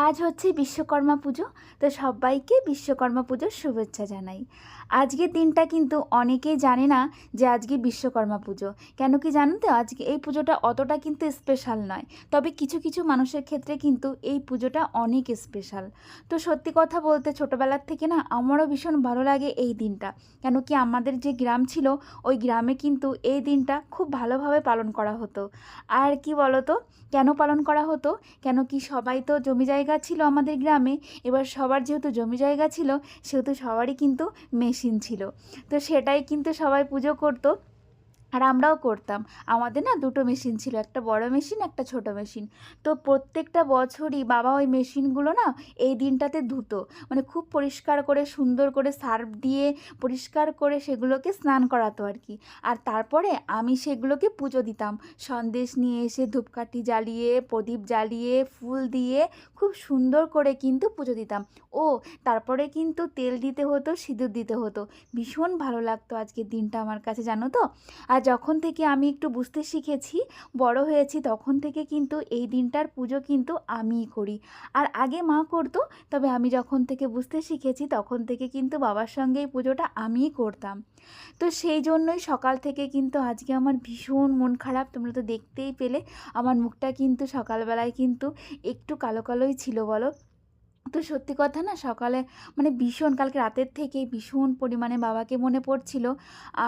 আজ হচ্ছে বিশ্বকর্মা পুজো। তো সবাইকে বিশ্বকর্মা পুজোর শুভেচ্ছা জানাই। আজকের দিনটা কিন্তু অনেকেই জানে না যে আজকে বিশ্বকর্মা পুজো। কেন কি জানেন তো? আজকে এই পুজোটা অতটা কিন্তু স্পেশাল নয়, তবে কিছু কিছু মানুষের ক্ষেত্রে কিন্তু এই পুজোটা অনেক স্পেশাল। তো সত্যি কথা বলতে ছোটোবেলার থেকে না আমারও ভীষণ ভালো লাগে এই দিনটা। কেন কি আমাদের যে গ্রাম ছিল, ওই গ্রামে কিন্তু এই দিনটা খুব ভালোভাবে পালন করা হতো। আর কি বলো তো, কেন পালন করা হতো? কেন কি সবাই তো জমি জায়গা ছিল আমাদের গ্রামে। এবার সবার যেহেতু জমি জায়গা ছিল, সেহেতু সবারই কিন্তু মেশিন ছিল। তো সেটাই কিন্তু সবাই পুজো করতো, আর আমরাও করতাম। আমাদের না দুটো মেশিন ছিল, একটা বড় মেশিন, একটা ছোট মেশিন। তো প্রত্যেকটা বছরই বাবা ওই মেশিনগুলো না এই দিনটাতে ধুতো, মানে খুব পরিষ্কার করে সুন্দর করে সার্ফ দিয়ে পরিষ্কার করে সেগুলোকে স্নান করাতো আর কি। আর তারপরে আমি সেগুলোকে পুজো দিতাম। সন্দেশ নিয়ে এসে ধূপকাঠি জ্বালিয়ে, প্রদীপ জ্বালিয়ে, ফুল দিয়ে খুব সুন্দর করে কিন্তু পুজো দিতাম। ও তারপরে কিন্তু তেল দিতে হতো, সিঁদুর দিতে হতো। ভীষণ ভালো লাগতো আজকের দিনটা আমার কাছে, জানো তো। আর যখন থেকে আমি একটু বুঝতে শিখেছি, বড় হয়েছি, তখন থেকে কিন্তু এই দিনটার পুজো কিন্তু আমিই করি। আর আগে মা করতো, তবে আমি যখন থেকে বুঝতে শিখেছি তখন থেকে কিন্তু বাবার সঙ্গে এই পুজোটা আমিই করতাম। তো সেই জন্যই সকাল থেকে কিন্তু আজকে আমার ভীষণ মন খারাপ। তোমরা তো দেখতেই পেলে আমার মুখটা কিন্তু সকালবেলায় কিন্তু একটু কালো কালোই ছিল, বলো। তো সত্যি কথা না, সকালে মানে ভীষণ কালকে রাতের থেকেই ভীষণ পরিমাণে বাবাকে মনে পড়ছিল।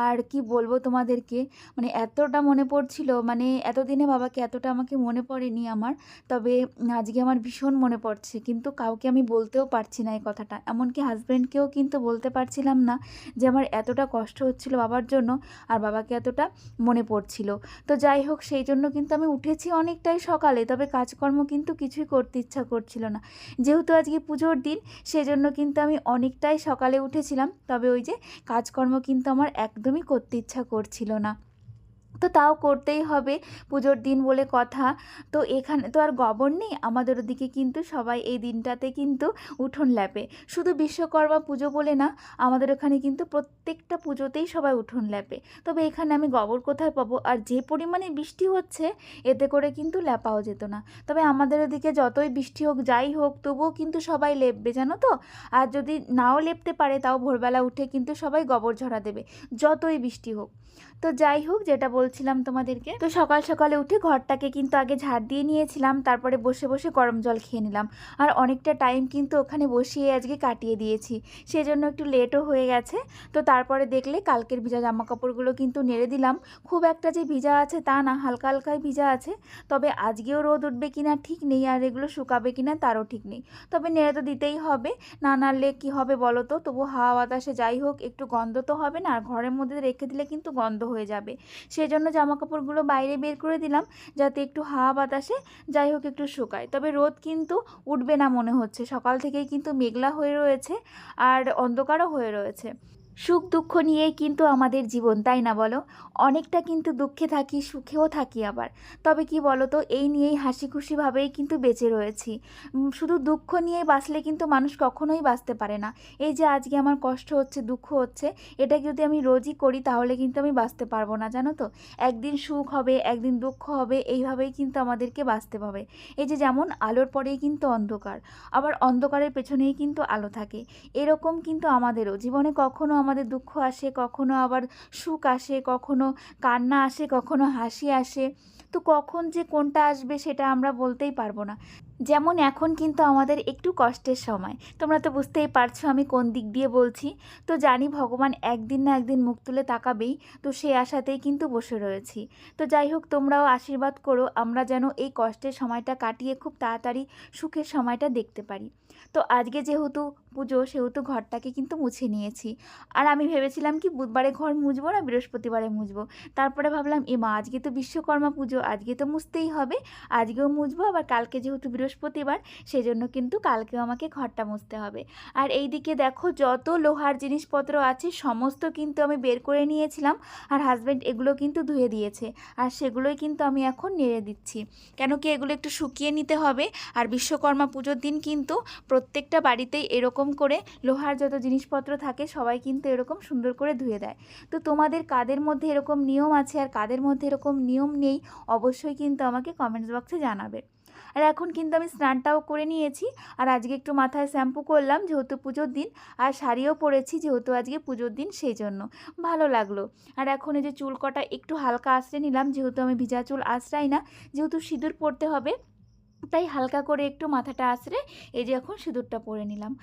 আর কি বলবো তোমাদেরকে, মানে এতটা মনে পড়ছিল, মানে এতদিনে বাবাকে এতটা আমাকে মনে পড়েনি আমার। তবে আজকে আমার ভীষণ মনে পড়ছে, কিন্তু কাউকে আমি বলতেও পারছি না এই কথাটা। এমনকি হাজব্যান্ডকেও কিন্তু বলতে পারছিলাম না যে আমার এতটা কষ্ট হচ্ছিল বাবার জন্য, আর বাবাকে এতটা মনে পড়ছিল। তো যাই হোক, সেই জন্য কিন্তু আমি উঠেছি অনেকটাই সকালে, তবে কাজকর্ম কিন্তু কিছুই করতে ইচ্ছা করছিল না। যেহেতু আজকে পুজোর দিন, সেজন্য কিন্তু আমি অনেকটাই সকালে উঠেছিলাম, তবে ওই যে কাজকর্ম কিন্তু আমার একদমই করতে ইচ্ছা করছিল না। তো তাও করতেই হবে, পুজোর দিন বলে কথা। তো এখানে তো আর গোবর নেই, আমাদের ওদিকে কিন্তু সবাই এই দিনটাতে কিন্তু উঠোন ল্যাপে। শুধু বিশ্বকর্মা পুজো বলে না, আমাদের ওখানে কিন্তু প্রত্যেকটা পুজোতেই সবাই উঠোন ল্যাপে। তবে এখানে আমি গোবর কোথায় পাবো? আর যে পরিমাণে বৃষ্টি হচ্ছে, এতে করে কিন্তু ল্যাপাও যেত না। তবে আমাদের ওদিকে যতই বৃষ্টি হোক, যাই হোক, তবুও কিন্তু সবাই লেপবে, জানো তো। আর যদি নাও লেপতে পারে, তাও ভোরবেলা উঠে কিন্তু সবাই গোবর ঝরা দেবে, যতই বৃষ্টি হোক। তো যাই হোক, যেটা বলছিলাম তোমাদেরকে, তো সকাল সকালে উঠে ঘরটাকে কিন্তু আগে ঝাড় দিয়ে নিয়েছিলাম, তারপরে বসে বসে গরম জল খেয়ে নিলাম। আর অনেকটা টাইম কিন্তু ওখানে বসিয়ে আজকে কাটিয়ে দিয়েছি, সেজন্য একটু লেটও হয়ে গেছে। তো তারপরে দেখলে কালকের ভিজা জামা কাপড়গুলো কিন্তু নেড়ে দিলাম। খুব একটা যে ভিজা আছে তা না, হালকা হালকাই ভিজা আছে। তবে আজকেও রোদ উঠবে কিনা ঠিক নেই, আর এগুলো শুকাবে কিনা তারও ঠিক নেই। তবে নেড়ে তো দিতেই হবে, না নাড়লে কি হবে বলো তো। তবু হাওয়া বাতাসে যাই হোক একটু গন্ধ তো হবে না, আর ঘরের মধ্যে রেখে দিলে কিন্তু গন্ধ হয়ে যাবে। সেজন্য জামা কাপড়গুলো বাইরে বের করে দিলাম, যাতে একটু হাওয়া বাতাসে যাই হোক একটু শুকায়। তবে রোদ কিন্তু উঠবে না মনে হচ্ছে, সকাল থেকেই কিন্তু মেঘলা হয়ে রয়েছে, আর অন্ধকারও হয়ে রয়েছে। সুখ দুঃখ নিয়েই কিন্তু আমাদের জীবন, তাই না বলো? অনেকটা কিন্তু দুঃখে থাকি, সুখেও থাকি আবার। তবে কি বলো তো, এই নিয়েই হাসি খুশিভাবেই কিন্তু বেঁচে রয়েছি। শুধু দুঃখ নিয়ে বাঁচলে কিন্তু মানুষ কখনোই বাঁচতে পারে না। এই যে আজকে আমার কষ্ট হচ্ছে, দুঃখ হচ্ছে, এটা যদি আমি রোজই করি তাহলে কিন্তু আমি বাঁচতে পারবো না, জানো তো। একদিন সুখ হবে, একদিন দুঃখ হবে, এইভাবেই কিন্তু আমাদেরকে বাঁচতে হবে। এই যে যেমন আলোর পরেই কিন্তু অন্ধকার, আবার অন্ধকারের পেছনেই কিন্তু আলো থাকে। এরকম কিন্তু আমাদেরও জীবনে কখনো আমাদের দুঃখ আসে, কখনো আবার সুখ আসে, কখনো কান্না আসে, কখনো হাসি আসে। তো কখন যে কোনটা আসবে সেটা আমরা বলতেই পারবো না। যেমন এখন কিন্তু আমাদের একটু কষ্টের সময়, তোমরা তো বুঝতেই পারছো আমি কোন দিক দিয়ে বলছি। তো জানি ভগবান একদিন না একদিন মুখ তুলে তাকাবেই, তো সেই আশাতেই কিন্তু বসে রয়েছি। তো যাই হোক, তোমরাও আশীর্বাদ করো আমরা যেন এই কষ্টের সময়টা কাটিয়ে খুব তাড়াতাড়ি সুখের সময়টা দেখতে পারি। তো আজকে যেহেতু পুজো, সেহেতু ঘরটাকে কিন্তু মুছে নিয়েছি। আর আমি ভেবেছিলাম কি বুধবারে ঘর মুছবো না বৃহস্পতিবারে মুছবো, তারপরে ভাবলাম মা আজকে তো বিশ্বকর্মা পুজো, আজকে তো মুছতেই হবে, আজকেও মুছবো। আবার কালকে যেহেতু বৃহস্পতিবার, সেজন্য কিন্তু কালকেও আমাকে ঘরটা মুছতে হবে। আর এই দিকে দেখো, যত লোহার জিনিসপত্র আছে সমস্ত কিন্তু আমি বের করে নিয়েছিলাম, আর হাজব্যান্ড এগুলো কিন্তু ধুয়ে দিয়েছে, আর সেগুলোই কিন্তু আমি এখন নেড়ে দিচ্ছি। কেন কি এগুলো একটু শুকিয়ে নিতে হবে। আর বিশ্বকর্মা পুজোর দিন কিন্তু প্রত্যেকটা বাড়িতেই এরকম করে লোহার যত জিনিসপত্র থাকে সবাই কিন্তু এরকম সুন্দর করে ধুয়ে দেয়। তো তোমাদের কাদের মধ্যে এরকম নিয়ম আছে আর কাদের মধ্যে এরকম নিয়ম নেই, অবশ্যই কিন্তু আমাকে কমেন্টস বক্সে জানাবে। আর এখন কিন্তু আমি স্নানটাও করে নিয়েছি, আর আজকে একটু মাথায় শ্যাম্পু করলাম যেহেতু পুজোর দিন, আর শাড়িও পরেছি যেহেতু আজকে পুজোর দিন, সেই জন্য ভালো লাগলো। আর এখন এই যে চুল কটা একটু হালকা আঁচড়ে নিলাম, যেহেতু আমি ভিজা চুল আঁচড়াই না, যেহেতু সিঁদুর পরতে হবে, তাই হালকা করে একটু মাথাটা আঁচড়ে এই যে এখন সিঁদুরটা পরে নিলাম।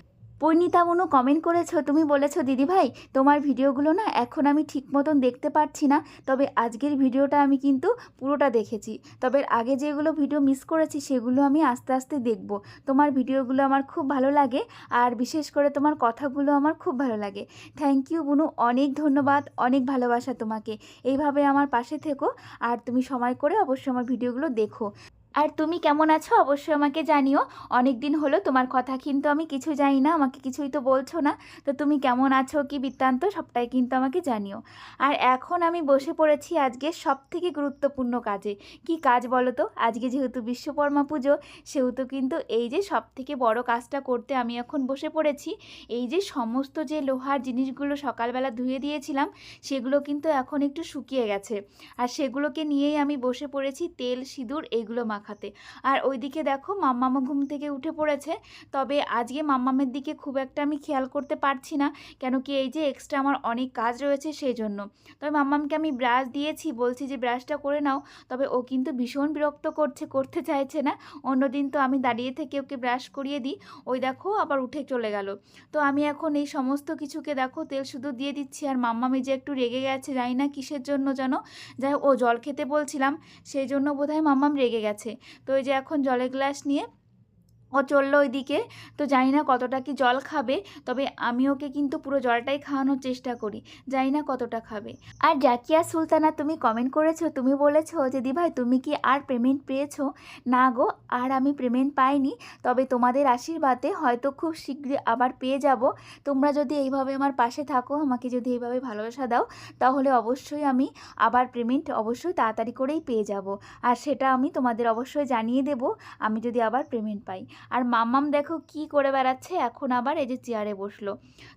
পরিণীতা মনু কমেন্ট করেছো, তুমি বলেছো দিদিভাই তোমার ভিডিওগুলো না এখন আমি ঠিক মতন দেখতে পারছি না, তবে আজকের ভিডিওটা আমি কিন্তু পুরোটা দেখেছি, তবে আগে যেগুলো ভিডিও মিস করেছি সেগুলো আমি আস্তে আস্তে দেখব। তোমার ভিডিওগুলো আমার খুব ভালো লাগে, আর বিশেষ করে তোমার কথাগুলো আমার খুব ভালো লাগে। থ্যাংক ইউ বুনু, অনেক ধন্যবাদ, অনেক ভালোবাসা তোমাকে। এইভাবে আমার পাশে থেকো, আর তুমি সময় করে অবশ্যই আমার ভিডিওগুলো দেখো। আর তুমি কেমন আছো অবশ্যই আমাকে জানিও। অনেক দিন হলো, তোমার কথা কিন্তু আমি কিছু জানি না, আমাকে কিছুই তো বলছো না, তো তুমি কেমন আছো কি বৃত্তান্ত সবটাই কিন্তু আমাকে জানিও। আর এখন আমি বসে পড়েছি আজকে সবথেকে গুরুত্বপূর্ণ কাজে। কি কাজ বলো তো? আজকে যেহেতু বিশ্বকর্মা পুজো, সেহেতু কিন্তু এই যে সবথেকে বড় কাজটা করতে আমি এখন বসে পড়েছি। এই যে সমস্ত যে লোহার জিনিসগুলো সকালবেলা ধুয়ে দিয়েছিলাম, সেগুলো কিন্তু এখন একটু শুকিয়ে গেছে, আর সেগুলোকে নিয়েই আমি বসে পড়েছি তেল সিঁদুর এইগুলো মাখাতে। আর ওইদিকে দেখো মাম্মামও ঘুম থেকে উঠে পড়েছে, তবে আজকে মাম্মামের দিকে খুব একটা আমি খেয়াল করতে পারছি না, কেন কি এই যে এক্সট্রা আমার অনেক কাজ রয়েছে সেই জন্য। তবে মাম্মামকে আমি ব্রাশ দিয়েছি, বলছি যে ব্রাশটা করে নাও, তবে ও কিন্তু ভীষণ বিরক্ত করতে চাইছে না। অন্যদিন তো আমি দাঁড়িয়ে থেকে ওকে ব্রাশ করিয়ে দিই, ওই দেখো আবার উঠে চলে গেল। তো আমি এখন এই সমস্ত কিছুকে দেখো তেল শুধু দিয়ে দিচ্ছি, আর মাম্মামি যে একটু রেগে গেছে জানি না কিসের জন্য যেন, যাই হোক ও জল খেতে বলছিলাম সেই জন্য বোধহয় মাম্মাম রেগে গেছে। তো এই যে এখন জলের গ্লাস নিয়ে ও চললো ওইদিকে, তো জানি না কতটা কি জল খাবে, তবে আমি ওকে কিন্তু পুরো জলটাই খাওয়ানোর চেষ্টা করি, জানি না কতটা খাবে। আর জাকিয়া সুলতানা তুমি কমেন্ট করেছো, তুমি বলেছো যে দিভাই তুমি কি আর পেমেন্ট পেয়েছো? না গো, আর আমি পেমেন্ট পাইনি, তবে তোমাদের আশীর্বাদে হয়তো খুব শীঘ্রই আবার পেয়ে যাব। তোমরা যদি এইভাবে আমার পাশে থাকো, আমাকে যদি এইভাবে ভালোবাসা দাও, তাহলে অবশ্যই আমি আবার পেমেন্ট অবশ্যই তাড়াতাড়ি করেই পেয়ে যাব, আর সেটা আমি তোমাদের অবশ্যই জানিয়ে দেব আমি যদি আবার পেমেন্ট পাই। আর মাম্মাম দেখো কি করে বেড়াচ্ছে, এখন আবার এই যে চেয়ারে বসলো।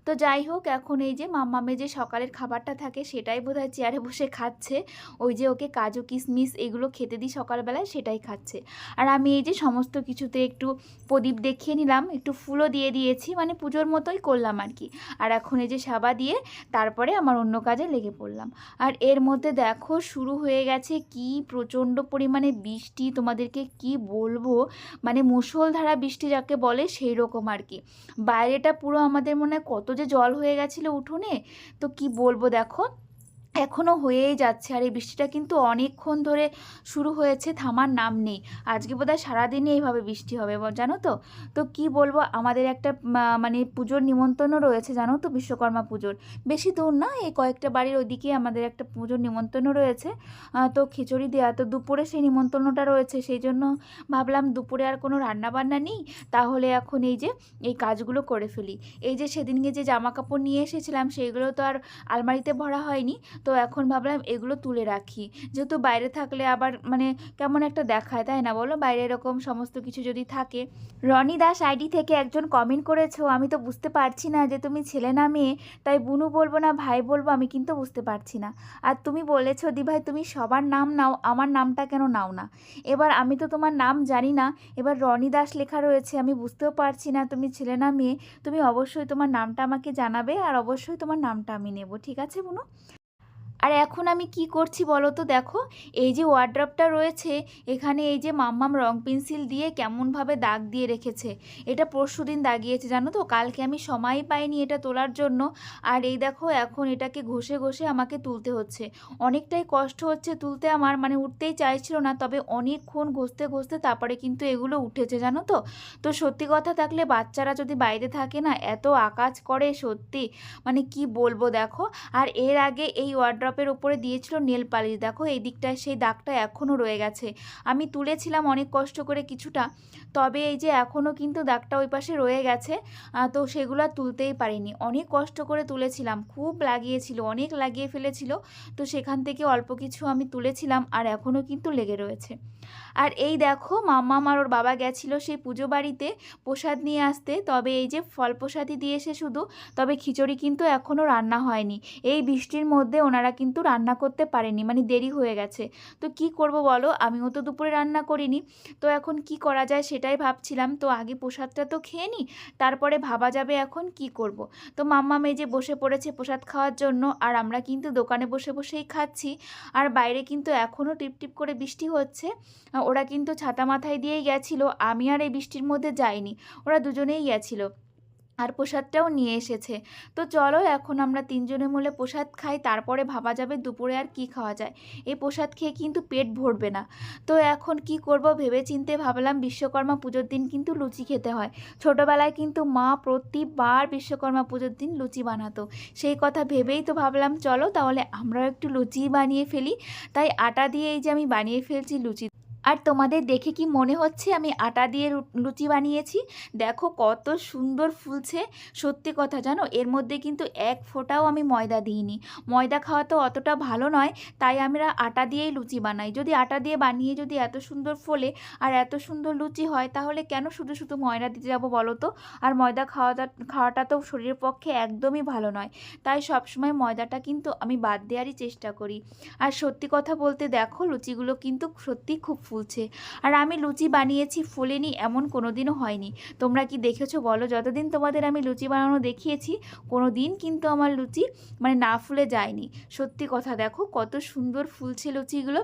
তো যাই হোক, এখন এই যে মাম্মামে যে সকালের খাবারটা থাকে সেটাই বোধহয় চেয়ারে বসে খাচ্ছে, ওই যে ওকে কাজু কিশমিশ এগুলো খেতে দিই সকালবেলায়, সেটাই খাচ্ছে। আর আমি এই যে সমস্ত কিছুতে একটু প্রদীপ দেখিয়ে নিলাম, একটু ফুলও দিয়ে দিয়েছি, মানে পুজোর মতোই করলাম আর কি। আর এখন এই যে সাবা দিয়ে তারপরে আমার অন্য কাজে লেগে পড়লাম। আর এর মধ্যে দেখো শুরু হয়ে গেছে কি প্রচণ্ড পরিমাণে বৃষ্টি, তোমাদেরকে কি বলবো, মানে মুষলধারা বৃষ্টি যাকে বলে সেই রকম আর কি। বাইরেটা পুরো আমাদের মনে হয় কত যে জল হয়ে গেছিলো উঠোনে, তো কি বলবো দেখো এখনও হয়েই যাচ্ছে। আর এই বৃষ্টিটা কিন্তু অনেকক্ষণ ধরে শুরু হয়েছে, থামার নাম নেই। আজকে বোধহয় সারাদিনই এইভাবে বৃষ্টি হবে জানো তো। তো কি বলবো, আমাদের একটা মানে পুজোর নিমন্ত্রণও রয়েছে জানো তো, বিশ্বকর্মা পুজোর। বেশি দূর না, এই কয়েকটা বাড়ির ওইদিকে আমাদের একটা পুজোর নিমন্ত্রণও রয়েছে। তো খিচুড়ি দেওয়া, তো দুপুরে সেই নিমন্ত্রণটা রয়েছে, সেই জন্য ভাবলাম দুপুরে আর কোনো রান্নাবান্না নেই, তাহলে এখন এই যে এই কাজগুলো করে ফেলি। এই যে সেদিনকে যে জামা কাপড় নিয়ে এসেছিলাম সেইগুলো তো আর আলমারিতে ভরা হয়নি, তো এখন ভাবলাম এগুলো তুলে রাখি, যেহেতু বাইরে থাকলে আবার মানে কেমন একটা দেখায়, তাই না বলো, বাইরে এরকম সমস্ত কিছু যদি থাকে। রনি দাস আইডি থেকে একজন কমেন্ট করেছো, আমি তো বুঝতে পারছি না যে তুমি ছেলে না মেয়ে, তাই বুনু বলবো না ভাই বলবো আমি কিন্তু বুঝতে পারছি না। আর তুমি বলেছো দিভাই তুমি সবার নাম নাও, আমার নামটা কেন নাও না? এবার আমি তো তোমার নাম জানি না, এবার রনি দাস লেখা রয়েছে, আমি বুঝতেও পারছি না তুমি ছেলে না মেয়ে। তুমি অবশ্যই তোমার নামটা আমাকে জানাবে, আর অবশ্যই তোমার নামটা আমি নেব, ঠিক আছে বুনু? আর এখন আমি কি করছি বলো তো, দেখো এই যে ওয়ার্ড্রপটা রয়েছে, এখানে এই যে মাম্মাম রং পেন্সিল দিয়ে কেমনভাবে দাগ দিয়ে রেখেছে, এটা পরশুদিন দাগিয়েছে জানো তো, কালকে আমি সময় পাইনি এটা তোলার জন্য। আর এই দেখো এখন এটাকে ঘষে ঘষে আমাকে তুলতে হচ্ছে, অনেকটাই কষ্ট হচ্ছে তুলতে আমার, মানে উঠতেই চাইছিল না, তবে অনেকক্ষণ ঘষতে ঘষতে তারপরে কিন্তু এগুলো উঠেছে জানো তো। তো সত্যি কথা থাকলে বাচ্চারা যদি বাইরে থাকে না এত আকাজ করে সত্যি, মানে কি বলবো দেখো। আর এর আগে এই ওয়ার্ড্রপের উপরে দিয়েছিল নেল পালিশ, দেখো এই দিকটায় সেই দাগটা এখনও রয়ে গেছে, আমি তুলেছিলাম অনেক কষ্ট করে কিছুটা, তবে এই যে এখনও কিন্তু দাগটা ওই পাশে রয়ে গেছে। তো সেগুলো আর তুলতেই পারিনি, অনেক কষ্ট করে তুলেছিলাম, খুব লাগিয়েছিল, অনেক লাগিয়ে ফেলেছিল, তো সেখান থেকে অল্প কিছু আমি তুলেছিলাম, আর এখনও কিন্তু লেগে রয়েছে। আর এই দেখো মাম্মাম আর ওর বাবা গেছিলো সেই পুজো বাড়িতে প্রসাদ নিয়ে আসতে, তবে এই যে ফল প্রসাদই দিয়েছে শুধু, তবে খিচুড়ি কিন্তু এখনও রান্না হয়নি। এই বৃষ্টির মধ্যে ওনারা কিন্তু রান্না করতে পারেনি, মানে দেরি হয়ে গেছে। তো কি করব বলো, আমিও তো দুপুরে রান্না করিনি। তো এখন কি করা যায় সেটাই ভাবছিলাম। তো আগে প্রসাদটা তো খেয়ে নিই, তারপরে ভাবা যাবে এখন কি করব। তো মাম্মা মেজে বসে পড়েছে প্রসাদ খাওয়ার জন্য, আর আমরা কিন্তু দোকানে বসে বসেই খাচ্ছি। আর বাইরে কিন্তু এখনও টিপটিপ করে বৃষ্টি হচ্ছে। ওরা কিন্তু ছাতা মাথায় দিয়েই গেছিলো, আমি আর এই বৃষ্টির মধ্যে যাইনি, ওরা দুজনেই গেছিলো আর প্রসাদটাও নিয়ে এসেছে। তো চলো এখন আমরা তিনজনে মিলে প্রসাদ খাই, তারপরে ভাবা যাবে দুপুরে আর কি খাওয়া যায়। এই প্রসাদ খেয়ে কিন্তু পেট ভরবে না। তো এখন কি করব ভেবে চিন্তে ভাবলাম, বিশ্বকর্মা পুজোর দিন কিন্তু লুচি খেতে হয়। ছোটোবেলায় কিন্তু মা প্রতিবার বিশ্বকর্মা পুজোর দিন লুচি বানাতো। সেই কথা ভেবেই তো ভাবলাম চলো তাহলে আমরাও একটু লুচি বানিয়ে ফেলি। তাই আটা দিয়ে এই যে আমি বানিয়ে ফেলছি লুচি। আর তোমাদের দেখে কি মনে হচ্ছে আমি আটা দিয়ে লুচি বানিয়েছি? দেখো কত সুন্দর ফুলছে। সত্যি কথা জানো, এর মধ্যে কিন্তু এক ফোঁটাও আমি ময়দা দিইনি। ময়দা খাওয়া তো অতটা ভালো নয়, তাই আমরা আটা দিয়েই লুচি বানাই। যদি আটা দিয়ে বানিয়ে যদি এত সুন্দর ফোলে আর এত সুন্দর লুচি হয়, তাহলে কেন শুধু শুধু ময়দা দিতে যাবো বলো তো? আর ময়দা খাওয়াটা তো শরীরের পক্ষে একদমই ভালো নয়। তাই সবসময় ময়দাটা কিন্তু আমি বাদ দেওয়ারই চেষ্টা করি। আর সত্যি কথা বলতে দেখো লুচিগুলো কিন্তু সত্যি খুব ফুলছে। আর আমি লুচি বানিয়েছি ফোলেনি এমন কোনো দিনও হয়নি। তোমরা কি দেখেছো বলো? যতদিন তোমাদের আমি লুচি বানানো দেখিয়েছি, কোনো দিন কিন্তু আমার লুচি মানে না ফুলে যায়নি। সত্যি কথা দেখো কত সুন্দর ফুলছে লুচিগুলো।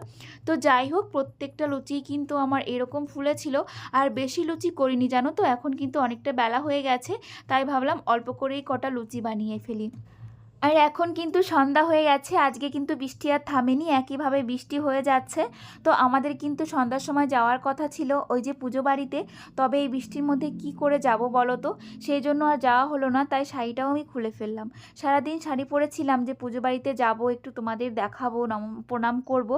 তো যাই হোক, প্রত্যেকটা লুচি কিন্তু আমার এরকম ফুলেছিল। আর বেশি লুচি করিনি জানো তো, এখন কিন্তু অনেকটা বেলা হয়ে গেছে, তাই ভাবলাম অল্প করেই কটা লুচি বানিয়ে ফেলি। আর এখন কিন্তু সন্ধ্যা হয়ে গেছে, আজকে কিন্তু বৃষ্টি আর থামেনি, একইভাবে বৃষ্টি হয়ে যাচ্ছে। তো আমাদের কিন্তু সন্ধ্যার সময় যাওয়ার কথা ছিল ওই যে পুজো বাড়িতে, তবে এই বৃষ্টির মধ্যে কি করে যাব বলো তো? সেই জন্য আর যাওয়া হলো না, তাই শাড়িটাও আমি খুলে ফেললাম। সারাদিন শাড়ি পরেছিলাম যে পুজো বাড়িতে যাব, একটু তোমাদের দেখাবো, প্রণাম করব।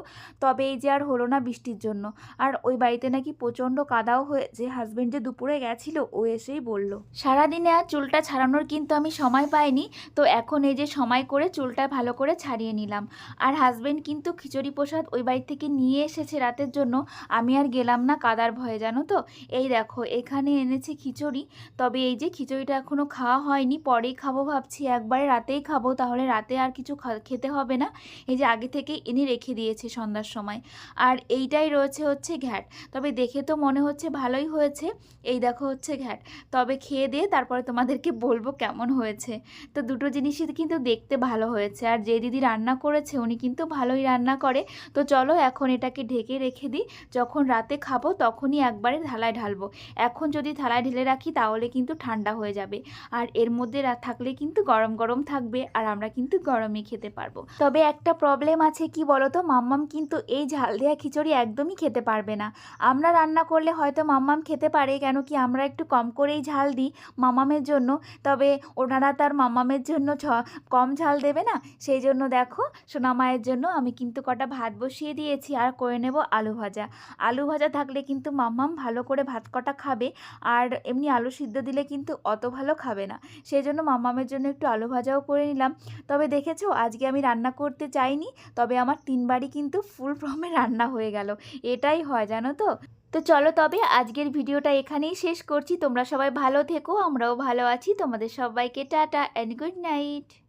তবে এই যে আর হলো না বৃষ্টির জন্য। আর ওই বাড়িতে নাকি প্রচণ্ড কাদাও হয়েছে, হাজব্যান্ড যে দুপুরে গেছিলো ও এসেই বলল। সারাদিনে আর চুলটা ছাড়ানোর কিন্তু আমি সময় পাইনি, তো এখন এই যে সময় করে চুলটা ভালো করে ছাড়িয়ে নিলাম। আর হাজব্যান্ড কিন্তু খিচুড়ি প্রসাদ ওই বাড়ি থেকে নিয়ে এসেছে রাতের জন্য, আমি আর গেলাম না কাদার ভয়ে জানো তো। এই দেখো এখানে এনেছে খিচুড়ি, তবে এই যে খিচুড়িটা এখনও খাওয়া হয়নি, পরেই খাবো ভাবছি, একবারে রাতেই খাবো, তাহলে রাতে আর কিছু খেতে হবে না। এই যে আগে থেকে এনে রেখে দিয়েছে সন্ধ্যার সময়। আর এইটাই রয়েছে হচ্ছে ঘ্যাট, তবে দেখে তো মনে হচ্ছে ভালোই হয়েছে। এই দেখো হচ্ছে ঘ্যাট, তবে খেয়ে দিয়ে তারপরে তোমাদেরকে বলবো কেমন হয়েছে। তো দুটো জিনিসই কিন্তু দেখতে ভালো হয়েছে। আর যে দিদি রান্না করেছে উনি কিন্তু ভালোই রান্না করে। তো চলো এখন এটাকে ঢেকে রেখে দিই, যখন রাতে খাবো তখনই একবারে থালায় ঢালবো। এখন যদি থালায় ঢেলে রাখি তাহলে কিন্তু ঠান্ডা হয়ে যাবে, আর এর মধ্যে থাকলে কিন্তু গরম গরম থাকবে, আর আমরা কিন্তু গরমই খেতে পারবো। তবে একটা প্রবলেম আছে, কি বলো তো, মাম্মাম কিন্তু এই ঝাল দেওয়া খিচুড়ি একদমই খেতে পারবে না। আমরা রান্না করলে হয়তো মাম্মাম খেতে পারে, কেন কি আমরা একটু কম করেই ঝাল দিই মাম্মামের জন্য। তবে ওনারা তার মাম্মামের জন্য কম ঝাল দেবে না, সেই জন্য দেখো সোনামায়ের জন্য আমি কিন্তু কটা ভাত বসিয়ে দিয়েছি, আর করে নেব আলু ভাজা। আলু ভাজা থাকলে কিন্তু মাম্মাম ভালো করে ভাত কটা খাবে, আর এমনি আলু সিদ্ধ দিলে কিন্তু অত ভালো খাবে না। সেই জন্য মাম্মামের জন্য একটু আলু ভাজাও করে নিলাম। তবে দেখেছো আজকে আমি রান্না করতে চাইনি, তবে আমার 3 বারই কিন্তু ফুল ফর্মে রান্না হয়ে গেল। এটাই হয় জানো তো। তো চলো তবে আজকের ভিডিওটা এখানেই শেষ করছি। তোমরা সবাই ভালো থেকো, আমরাও ভালো আছি। তোমাদের সবাইকে টাটা অ্যান্ড গুড নাইট।